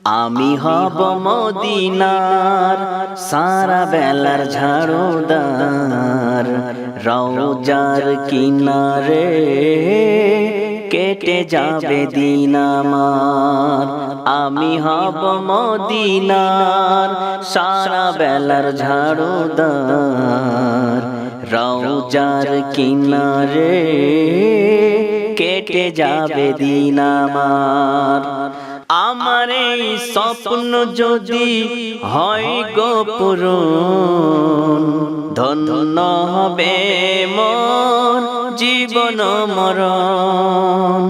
আমি হব মদিনার সারা বেলার ঝাড়ুদার, রওজার কিনারে কেটে যাবে দিন আমার। আমি হব মদিনার সারা বেলার ঝাড়ুদার, রওজার কিনারে কেটে যাবে দিন আমার। আমার এই স্বপ্ন যদি হয় গো পূরণ, ধন্য হবে মোর জীবন মরণ।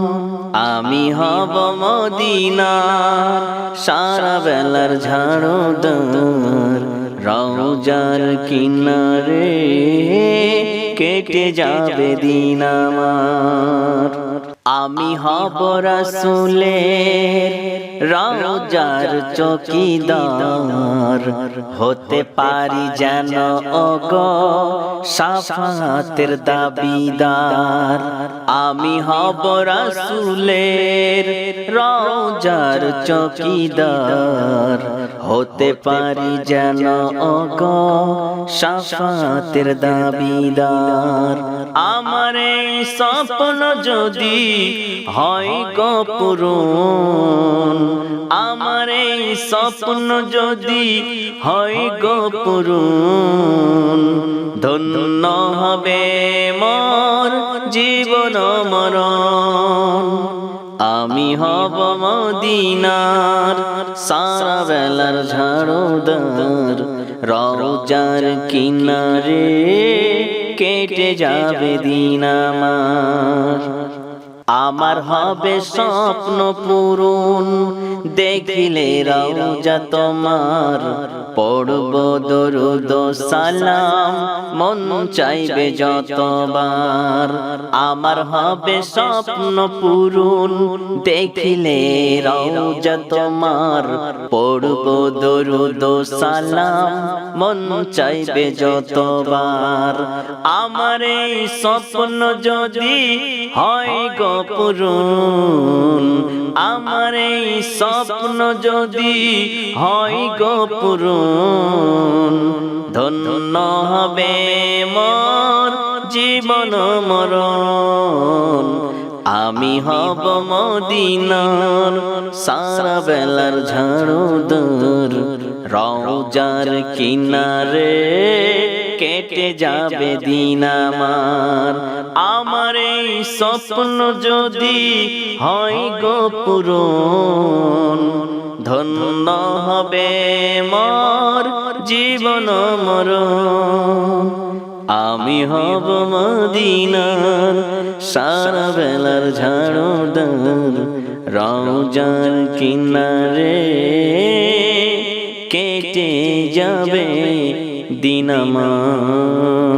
আমি হব মদিনার সারা বেলার ঝাড়ুদার, রওজার কিনারে কেটে যাবে দিন আমার। আমি হব রাসূলের রওজার চৌকিদার, হতে পারি যেন ওগো শাফাতের দাবিদার। আমি হব রাসূলের রওজার চৌকিদার, হতে পারি যেন ওগো শাফাতের দাবিদার। আমার এই স্বপ্ন যদি হয় গো পূরণ, আমার এই স্বপ্ন যদি হয় গো পূরণ, ধন্য হবে মোর জীবন মরণ। আমি হব মদিনার সারা বেলার ঝাড়ুদার, রওজার কিনারে কেটে যাবে দিন আমার। আমার হবে স্বপ্ন পূরণ দেখিলে রওজা তোমার, পড়ব দরুদ সালাম মন চাইবে যতবার। আমার হবে স্বপ্ন পূরণ দেখিলে রওজা তোমার, পড়ব দরুদ সালাম মন চাইবে যতবার। আমার এই স্বপ্ন যদি হয় গো পূরণ, আমার এই স্বপ্ন যদি হয় গো পূরণ, ধন্য হবে মোর জীবন মরণ। আমি হব মদিনার সারা বেলার ঝাড়ুদার, রওজার কিনারে কেটে যাবে দিন আমার। আমার এই স্বপ্ন যদি হয় গো পূরণ, ধন্য হবে মোর জীবন মরণ। আমি হব মদিনার সারা বেলার ঝাড়ুদার, রওজার কিনারে কেটে যাবে দিন আমার।